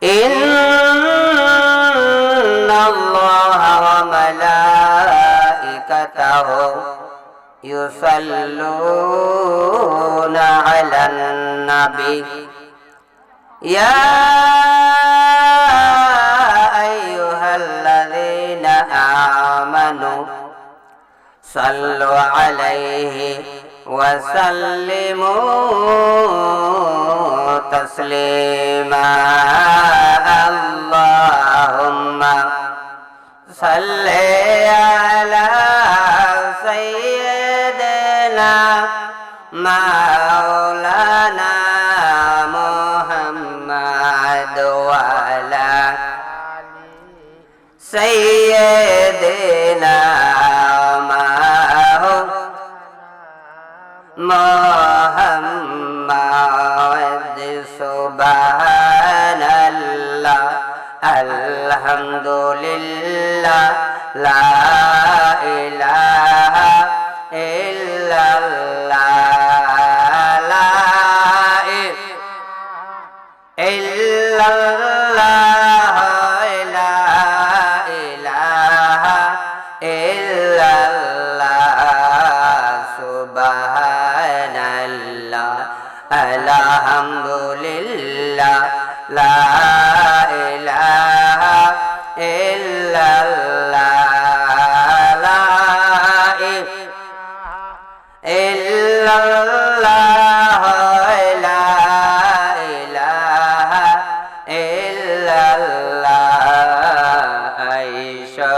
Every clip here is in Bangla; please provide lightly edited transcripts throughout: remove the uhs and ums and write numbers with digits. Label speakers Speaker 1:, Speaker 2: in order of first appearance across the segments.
Speaker 1: ইন্নাল্লাহা ওয়া মালাইকাতাহু ইউসাল্লুনা আলান নাবী ইয়া আইয়ুহাল্লাযীনা আমানু সাল্লু আলাইহি ওয়া সাল্লিমু তাসলিমা আল্লাহুম্মা সাল্লি আলা সাইয়্যিদিনা মাওলানা মুহাম্মাদ ওয়া আলা সাইয়্যিদিনা মুহাম্মাদ সুবহানাল্লাহ আলহামদুলিল্লাহ লা ইলাহা ইল্লাল্লাহ লা ইল্লাল্লাহ লা ইলাহা ইল্লাল্লাহ সুবহানাল্লাহ আলহামদুলিল্লাহ লা ইলাহা ইল্লাল্লাহ লা ইল্লাল্লাহ লা ইলাহা ইল্লাল্লাহ আয়েশা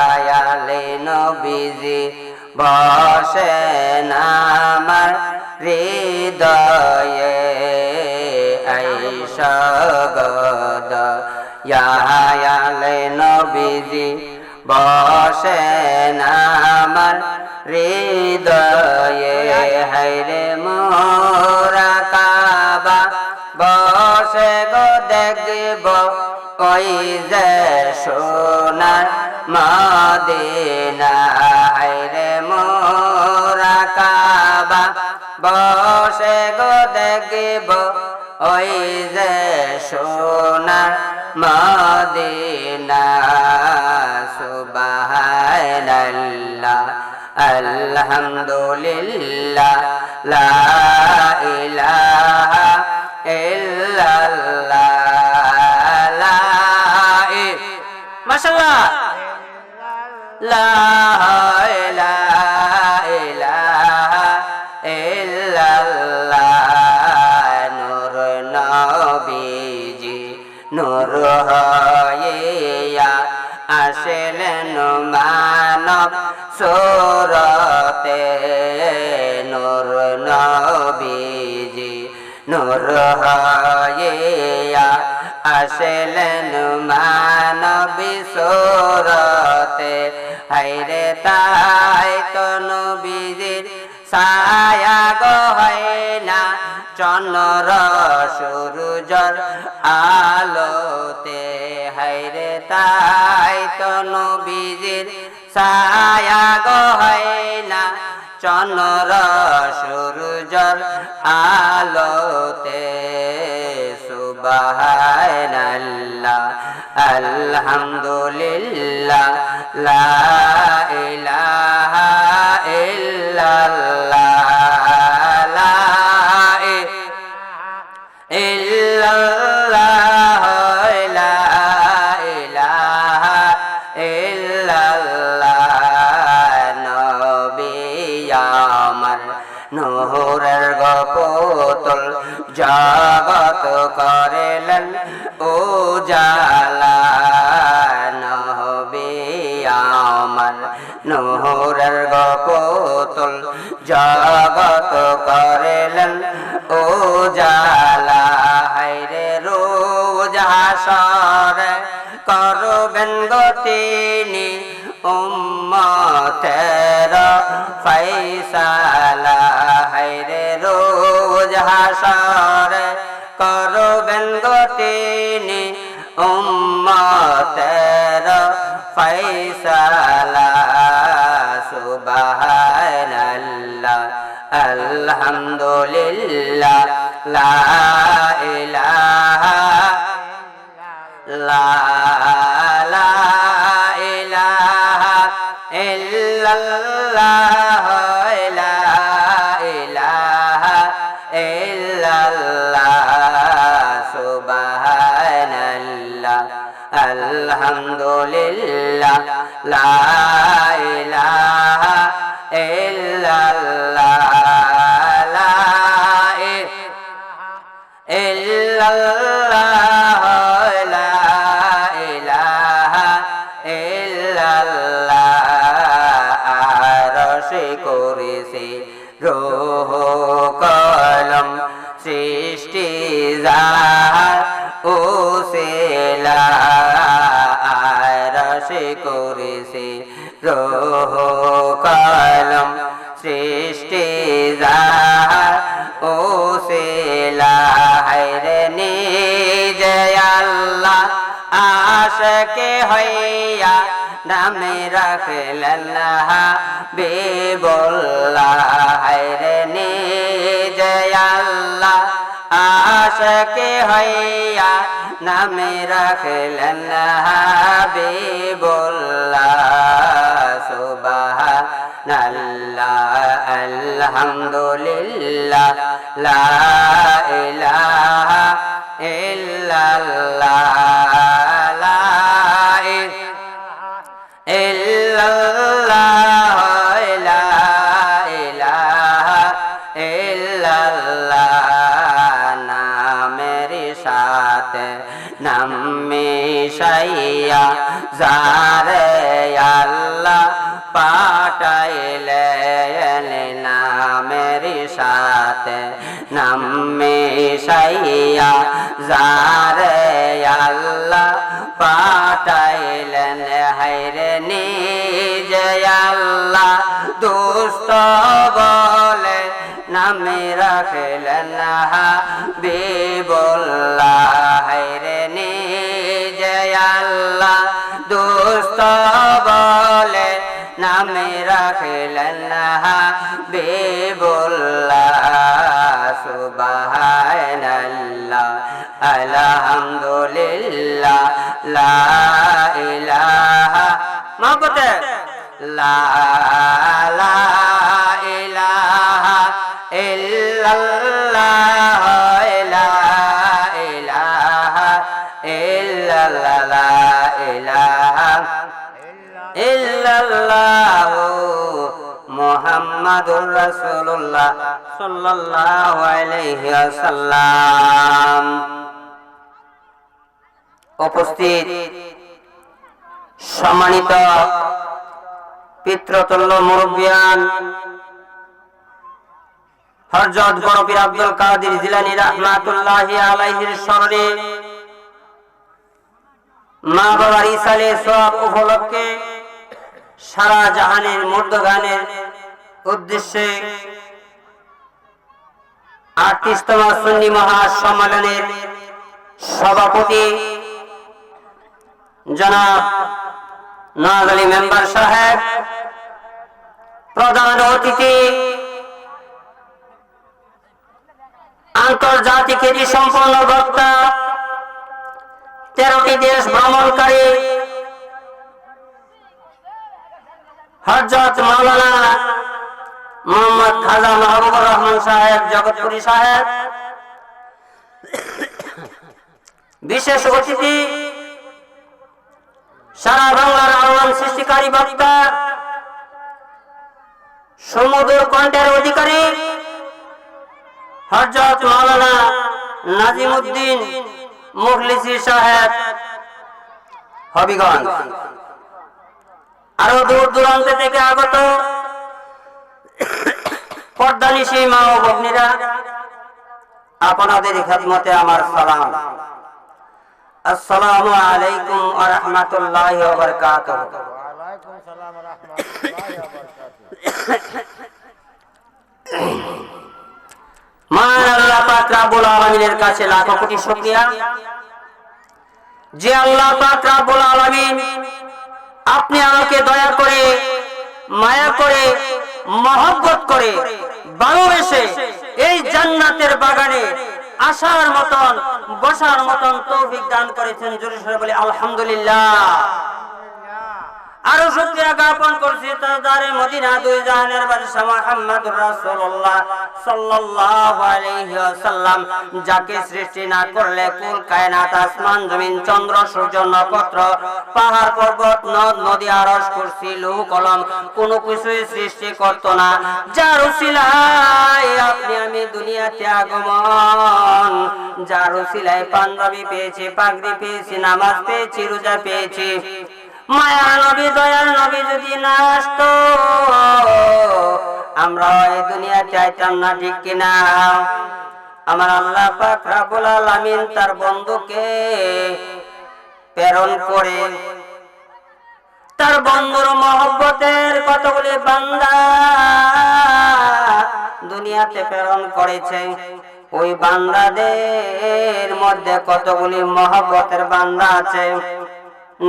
Speaker 1: গদয়ালে নবীজি বসেন আমার হৃদয়ে আয়েশা গদয়ালে নবীজি বসেন আমার হৃদয়ে হায়রে মোরা কাবা বসে গো দেখব ওই যে সোনার মদিনা হায়রে মোরা কাবা বসে গো দেখব ওই যে সোনার মদিনা সুবহানাল্লাহ আলহামদুলিল্লাহ লা ইলাহা ইল্লাল্লাহ লা মাশাআল্লাহ লা ইলাহা ইল্লাল্লাহ নূর নবীজি নূর হইয়া আসলেন মানব সুরতে নূর নবীজি নূর হইয়া আসলেন মানব সুরতে হায়রে তাই তো নবীজির ছায়া গো হয় না চন্দ্র সূর্যর আলোতে হায়রে তাই তো নবীজির ছায়া গো হয় না চন্দ্র সূর্যর আলোতে সুবহানাল্লাহ আলহামদুলিল্লাহ লা ইলাহা ইল্লাল্লাহ লা ইল্লাল্লাহ লা ইলাহা ইল্লাল্লাহ নবী আমার নূরের গোপুতুল জগত করেলেন উজালা নবী আমার নূরের গোপুতুল জগত করেলেন উজালা হায়রে রোজ হাসরে করবেন গো তিনি উম্মতের ফায়সালা হায়রে রোজ হাসরে করবেন গো তিনি উম্মতের ফায়সালা সুবহানাল্লাহ আলহামদুলিল্লাহ লা ইলাহা লা ইলাহা ইল্লাল্লাহ লা ইল্লাল্লাহ লা ইলাহা ইল্লাল্লাহ আরশে কুরসি রূহ কলম সৃষ্টি জাহার ওসিলা আরশে কুরসি রূহ কলম সৃষ্টি জাহার ওসিলা হায়রে নিজে আল্লাহ আশকে হইয়া নামে রাখলেন হাবিবুল্লাহ হায়রে নিজে আল্লাহ আশকে হইয়া নামে রাখলেন হাবিবুল্লাহ সুবহানাল্লাহ আলহামদুলিল্লাহ লা ইলাহা ইল্লাল্লাহ লা ইল্লাল্লাহ লা ইলাহা ইল্লাল্লাহ নামের সাথে নাম মিশাইয়া যারে আল্লাহ পাঠাইলেন নামের সাথে নাম মিশাইয়া যারে আল্লাহ পাঠাইলেন হায়রে নিজে আল্লাহ দুষ্ট বলে নামে রাখলেন হাবিবুল্লাহ হায়রে নিজে আল্লাহ দুষ্ট বলে নামে রাখলেন হাবিবুল্লাহ সুবহানাল্লাহ আলহামদুলিল্লাহ লা ইলাহা মহব্বতে লা ইলাহা ইল্লাল্লাহ লা ইলাহা ইল্লাল্লাহ লা ইলাহা ইল্লাল্লাহ মুহাম্মাদুর রাসূলুল্লাহ সাল্লাল্লাহু আলাইহি ওয়াসাল্লাম। উপস্থিত সম্মানিত পিতৃতুল্য মুরব্বিয়ান হযরত বড় পীর আব্দুল কাদের জিলানী রাহমাতুল্লাহি আলাইহির স্মরণে মা বাবার ইসালে সওয়াব উপলক্ষে সারা জাহানের মর্দগানের উদ্দেশ্যে 38তম সুন্নি মহাসম্মেলনের সভাপতি জনাব নওয়াজ আলী মেম্বার সাহেব, প্রধান অতিথি আন্তর্জাতিক খ্যাতি সম্পন্ন বক্তা 13টি দেশ ভ্রমণকারী হযরত মাওলানা মোহাম্মদ খাজা মাহবুবুর রহমান সাহেব জগৎপুরী সাহেব, বিশেষ অতিথি সারা বাংলার আহ্বান সৃষ্টিকারী বক্তা সমুদূর কণ্ঠের অধিকারী হযরত মাওলানা নাজিমউদ্দিন মুখলিসি সাহেব হবিগঞ্জ, আরো দূর দূরান্ত থেকে আগত পর্দানিশী মা ও ভগ্নীরা, আপনাদের খেদমতে আমার সালাম। আসসালামু আলাইকুম ওয়া রাহমাতুল্লাহি ওয়া বারাকাতুহু।
Speaker 2: ওয়া আলাইকুম সালাম ওয়া রাহমাতুল্লাহি ওয়া বারাকাতুহু।
Speaker 1: মহান আল্লাহ পাক রব্বুল আলামিনের কাছে লাখো কোটি শুকরিয়া যে আল্লাহ পাক রব্বুল আলামিন আপনি আমাকে দয়া করে, মায়া করে, মহব্বত করে, ভালোবেসে এই জান্নাতের বাগানে আসার মতন, বসার মতন তৌফিক দান করেছেন। জোরে সোরে বলি আলহামদুলিল্লাহ। আরো শুকরিয়া জ্ঞাপন করছি তাজদারে মদিনা দুই জাহানের বাদশা মুহাম্মদুর রাসূলুল্লাহ সাল্লাল্লাহু আলাইহি ওয়াসাল্লাম, যাকে সৃষ্টি না করলে কুল কায়নাত, আসমান জমিন, চন্দ্র সূর্য নক্ষত্র পাহাড় পর্বত নদ নদী আরশ কুরসি লৌহ কলম কোনো কিছুই সৃষ্টি করত না, যার উসিলায় আপনি আমি দুনিয়াতে আগমন, যার উসিলায় পাঞ্জাবি পেয়েছি, পাগড়ি পেয়েছি, নামাজ পেয়েছি, রোজা পেয়েছি। মায়ার নবী দয়ার নবী যদি না আসতো আমরা এই দুনিয়াতে আইতাম না, ঠিক কিনা? আমার আল্লাহ পাক রব্বুল আলামিন তার বন্ধুকে প্রেরণ করে তার বন্ধুর মহব্বতের কতগুলি বান্দা দুনিয়াতে প্রেরণ করেছে। ওই বান্দাদের মধ্যে কতগুলি মহব্বতের বান্দা আছে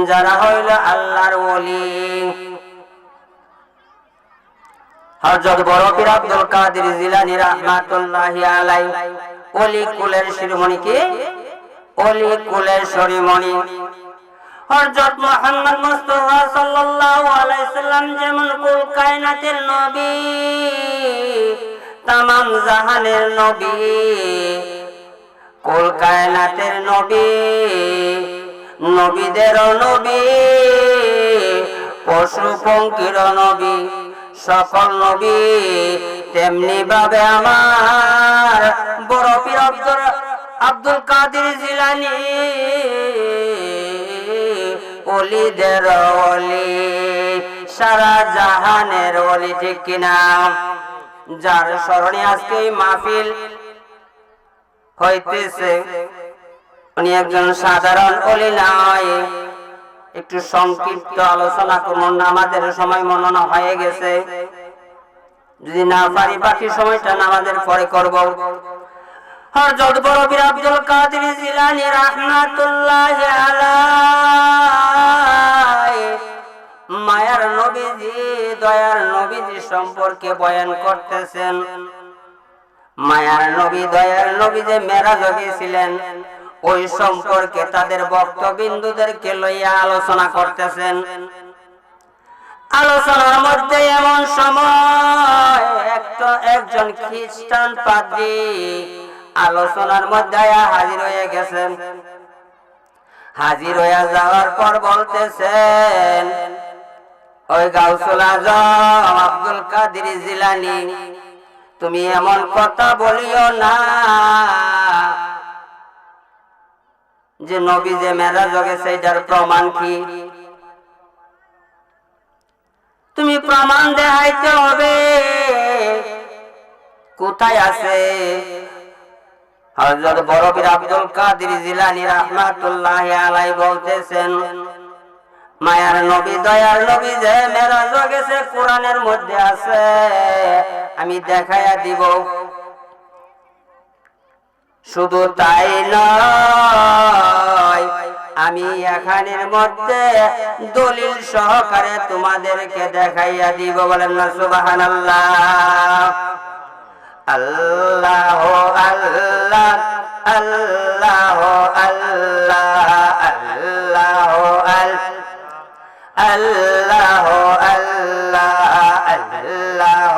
Speaker 1: যারা হইল আল্লাহর ওলি। হযরত বড় পীর আব্দুল কাদের জিলানী রাহমাতুল্লাহি আলাইহি ওলি কুলের শিরোমণি, কি ওলি কুলের শিরোমণি। হযরত মুহাম্মদ মুস্তাফা সাল্লাল্লাহু আলাইহি সাল্লাম যেমন কুল কায়নাতের নবী, তামাম জাহানের নবী, কুল কায়নাতের নবী, নবীদের নবী, পশু পঙ্খির নবী, সকল নবী, তেমনি ভাবে আমার বড় পীর আব্দুল কাদের জিলানী ওলিদের ওলি, সারা জাহানের ওলি, ঠিক কিনা? যার স্মরণে আজকে মাহফিল হইতেছে, উনি একজন সাধারণ ওলি নয়। একটু সংক্ষিপ্ত আলোচনা করুন, আমাদের সময় মননা হয়ে গেছে, যদি না পারি বাকি সময়টা নামাজের পরে করব। হযরত বড় পীর আব্দুল কাদের জিলানী রাহমাতুল্লাহি আলাইহি মায়ার নবীজি দয়ার নবীজি সম্পর্কে বয়ান করতেছেন। মায়ার নবী দয়ার নবী যে মেরাজে গিয়েছিলেন ওই সম্পর্কে তাদের বক্তবিন্দুদেরকে লইয়া আলোচনা করতেছেন। আলোচনার মধ্যে এমন সময় একজন খ্রিস্টান পাদ্রী আলোচনার মধ্যে হাজির হয়ে গেছেন। হাজির হয়ে যাওয়ার পর বলতেছেন, ওই গাউসুল আজম আব্দুল কাদের জিলানী, তুমি এমন কথা বলিও না যে নবী যে মেরাজ গেছে এটার প্রমাণ কি? তুমি প্রমাণ দেখাইতে হবে, কোথায় আছে? হযরত বড় পীর আব্দুল কাদের জিলানী রাহমাতুল্লাহি আলাইহি বলতেছেন, মায়ার নবী দয়ার নবী যে মেরাজ গেছে কোরআনের মধ্যে আছে, আমি দেখাইয়া দিব। শুধু তাই নয়, আমি এখানের মধ্যে দলিল সহকারে তোমাদেরকে দেখাইয়া দিব। বলেন না সুবহানাল্লাহ। আল্লাহ আল্লাহ আল্লাহ আল্লাহ আল্লাহ আল্লাহ আল্লাহ আল্লাহ আল্লাহ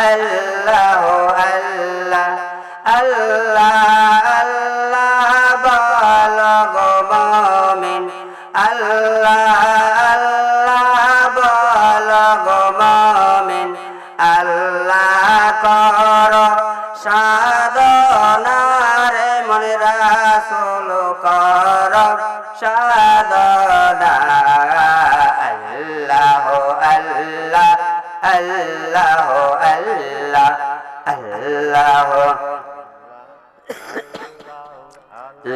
Speaker 1: আল্লাহ আল্লাহ আল্লাহ আল্লাহ বালগ মুমিন, আল্লাহ আল্লাহ বালগ মুমিন, আল্লাহ কর সাধনারে মনে রাসূল কর সাধনা। আল্লাহ আল্লাহ আল্লাহ আল্লাহ আল্লাহ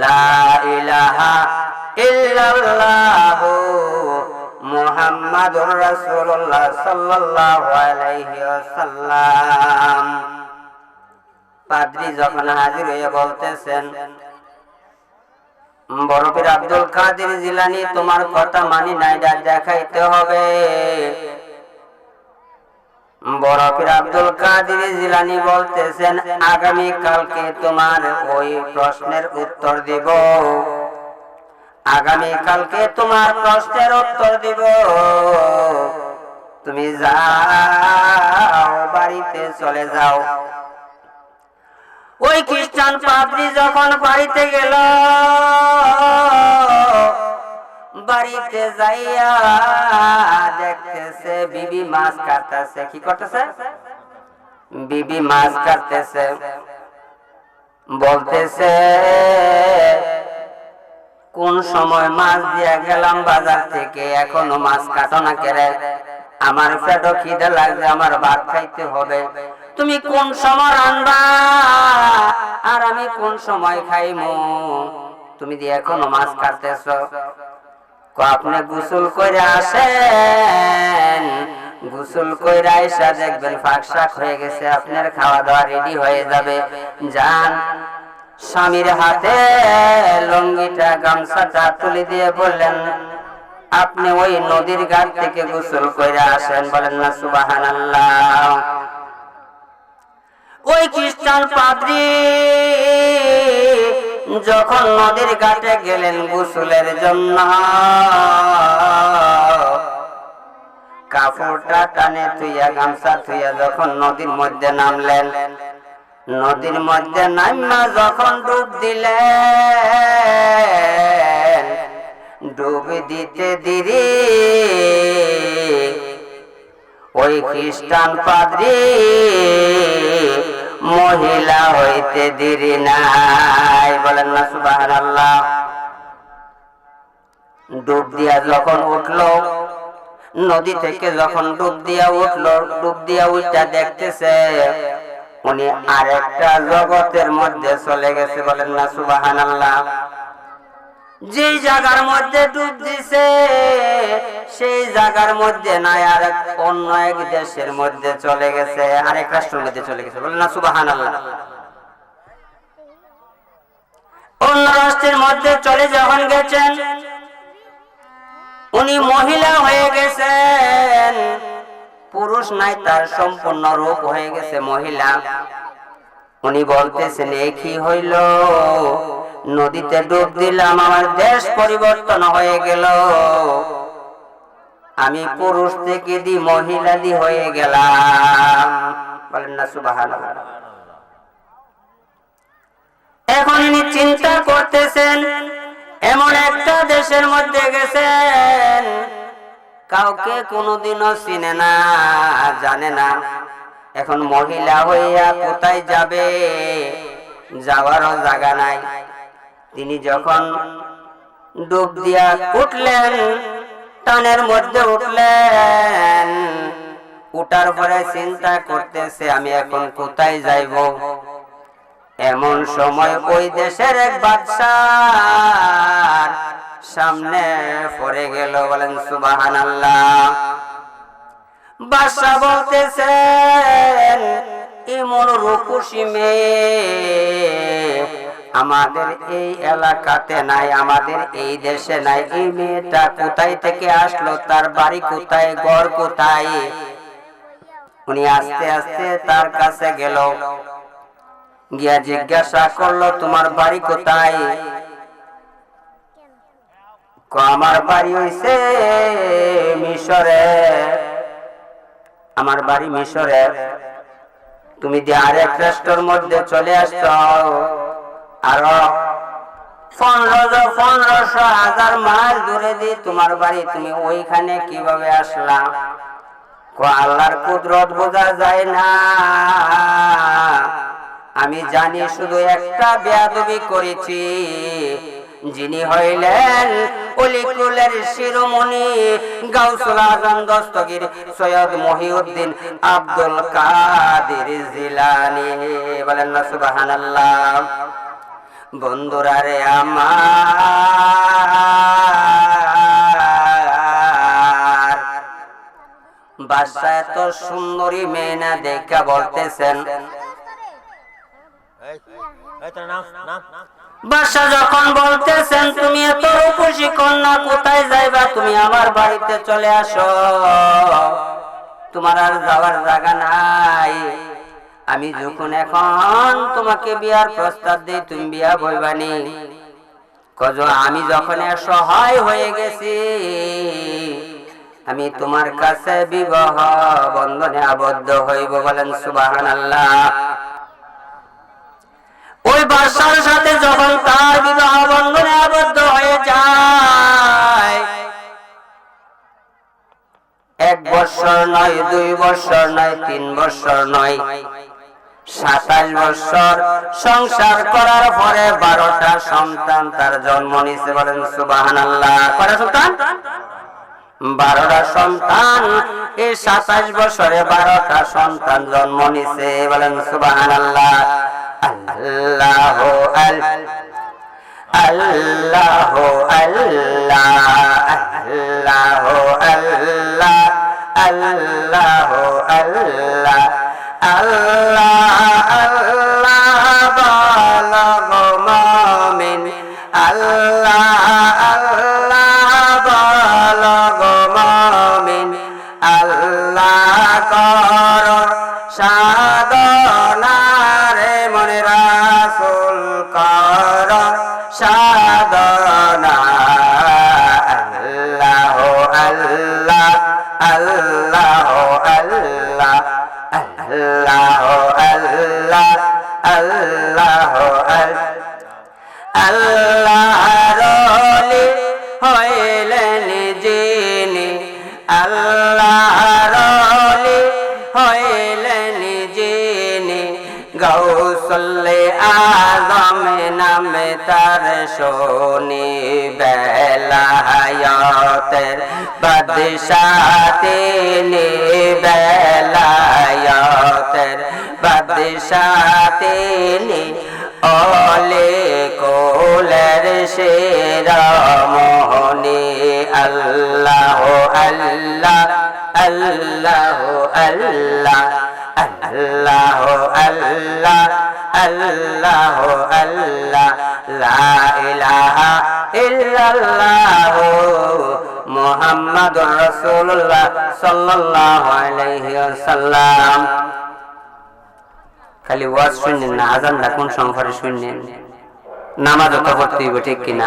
Speaker 1: লা ইলাহা ইল্লাল্লাহ মুহাম্মাদুর রাসূলুল্লাহ সাল্লাল্লাহু আলাইহি ওয়াসাল্লাম। পাদ্রী যখন হাজির হয়ে বলতেছেন, বড় পীর আব্দুল কাদের জিলানী তোমার কথা মানি নাই, দেখাইতে হবে। বড় পীর আব্দুল কাদের জিলানী বলতেছেন, আগামী কালকে তোমার ওই প্রশ্নের উত্তর দিব। আগামী কালকে তোমার প্রশ্নের উত্তর দিব। তুমি যাও, বাড়িতে চলে যাও। ওই খ্রিস্টান পাদ্রী যখন বাড়িতে গেল, বাড়িতে যাইয়া দেখতেছে বিবি মাছ কাটতেছে। কি করতেছে? বিবি মাছ কাটতেছে। বলতেছে, কোন সময় মাছ দিয়া গেলাম বাজার থেকে, এখনো মাছ কাটো না কেরে? আমার পেটও খিদে লাগছে, আমার ভাত খাইতে হবে। তুমি কোন সময় রান্না আর আমি কোন সময় খাইমু? তুমি দিয়ে এখনো মাছ কাটতেছ। আপনি গোসল করে আসেন, গোসল করে আইসা দেখবেন ফাঁক শাক হয়ে গেছে, আপনার খাওয়া দাওয়া রেডি হয়ে যাবে। যান। স্বামীর হাতে লঙ্গিটা গামছাটা তুলে দিয়ে বললেন, আপনি ওই নদীর ঘাট থেকে গোসল করে আসেন। বলেন না সুবহানাল্লাহ। ওই খ্রিস্টান পাদ্রী যখন নদীর ঘাটে গেলেন গোসলের জন্য, কাপড়টা টানে থুইয়া, গামছা থুইয়া যখন নদীর মধ্যে নামলেন, নদীর মধ্যে নামা যখন ডুব দিলেন, ডুব দিতে দেরি ওই খ্রিস্টান পাদ্রী মহিলা হইতে দেরি নাই। বলেন না সুবহানাল্লাহ। ডুব দিয়া যখন উঠলো, নদী থেকে যখন ডুব দিয়া উঠলো, ডুব দিয়া উঠা দেখতেছে উনি আরেকটা জগতের মধ্যে চলে গেছে। বলেন না সুবহানাল্লাহ। যে জায়গার মধ্যে ডুব দিছে সেই জায়গার মধ্যে নাই, আর অন্য এক দেশের মধ্যে চলে গেছে, আরেক রাষ্ট্রের মধ্যে চলে গেছে। বলেন না সুবহানাল্লাহ। অন্য রাষ্ট্রের মধ্যে চলে যখন গেছেন, উনি মহিলা হয়ে গেছেন, পুরুষ নাই, তার সম্পূর্ণ রূপ হয়ে গেছে মহিলা। উনি বলতেছেন, এ কি হইল? নদীতে ডুব দিলাম, আমার দেশ পরিবর্তন হয়ে গেল, আমি পুরুষ থেকে দি মহিলা দি হয়ে গেলাম। বলেন না সুবহানাল্লাহ। এখন ইনি চিন্তা করতেছেন, এমন একটা দেশের মধ্যে গেছেন, কাউকে কোনোদিনও চিনে না, জানে না। এখন মহিলা হইয়া কোথায় যাবে? যাওয়ারও জায়গা নাই। তিনি যখন ডুব দিয়া উঠলেন, টানের মধ্যে উঠলেন, উঠার পরে চিন্তা করতেছে, আমি এখন কোথায় যাইব? এমন সময় ওই দেশের এক বাদশার সামনে পড়ে গেল। বলেন সুবহানাল্লাহ। বাদশা বলতেছেন, এমন রূপসী মেয়ে আমাদের এই এলাকাতে নাই, আমাদের এই দেশে নাই। এই মেয়েটা কোথায় থেকে আসলো? তার বাড়ি কোথায়? ঘর কোথায়? উনি আস্তে আস্তে তার কাছে গেল, গিয়া জিজ্ঞাসা করলো, তোমার বাড়ি কোথায়? আমার বাড়ি হইছে মিশরে, আমার বাড়ি মিশরে। তুমি যে আরেক রাষ্ট্রের মধ্যে চলে আসছ, আরো 1500 মাইল দূরে দিয়ে তোমার বাড়ি, তুমি ওইখানে কিভাবে আসলা? আল্লাহর কুদরত বোঝা যায় না। আমি জানি শুধু একটা বেয়াদবি করেছি, যিনি হইলেন অলিকুলের শিরোমণি গাউসুল আজম দস্তগীর সৈয়দ মহিউদ্দিন আব্দুল কাদের জিলানী। বলেন না সুবহানাল্লাহ। বন্ধুরা রে আমার, বাদশা এত সুন্দরী মেয়ে না দেখা বলতেছেন, বাদশা যখন বলতেছেন, তুমি এত রূপসী কন্যা, কোথায় যাইবা? তুমি আমার বাড়িতে চলে আসো, তোমার আর যাওয়ার জায়গা নাই। আমি যখন এখন তোমাকে বিয়ার প্রস্তাব দিই, তুমি বিয়া বইবানি। আমি যখন সহায় হয়ে গেছি, আমি তোমার কাছে বিবাহ বন্ধনে আবদ্ধ হইব। বলেন সুবহানাল্লাহ। ওই বাদশার সাথে যখন তার বিবাহ বন্ধনে আবদ্ধ হয়ে যায়, 1 বছর নয়, 2 বছর নয়, 3 বছর নয়, 27 বছর সংসার করার পরে 12টা সন্তান তার জন্ম নিছে। বলেন সুবহানাল্লাহ। কয়টা সন্তান? 12টা সন্তান। এই 27 বছরে 12টা সন্তান জন্ম নিছে। বলেন সুবহানাল্লাহ। আল্লাহু আল্লাহু আল্লাহ আল্লাহু আল্লাহ আল্লাহু আল্লাহ আল্লাহ আল্লাহ বালাগ মুমিন আল্লাহ আল্লাহ বালাগ মুমিন আল্লাহ কর সাধনা রে মনে রাসূল কর সাধনা। আল্লাহ আল্লাহ আল্লাহ আল্লাহ আল্লাহ আল্লাহ আল্লাহ আল্লাহ রলি হইলেন যিনি, আল্লাহ রলি হইলেন যিনি, গৌসুলে আজম নামে তার শোনি, বেলায়েতের বাদশাহ তিনি, বেলায়েতের বাদশাহ তিনি, ওলে কোলের সেরা মোহনী। আল্লাহ আল্লাহ আল্লাহ আল্লাহ আল্লাহ আল্লাহ আল্লাহ আল্লাহ লা ইলাহা ইল্লাল্লাহ মুহাম্মাদুর রাসূলুল্লাহ সাল্লাল্লাহু আলাইহি ওয়াসাল্লাম। খালি ওয়াজ শুনলেন না, আজানটা কোন সময় শুনলেন? নামাজও তো পড়তে হইব, ঠিক কিনা?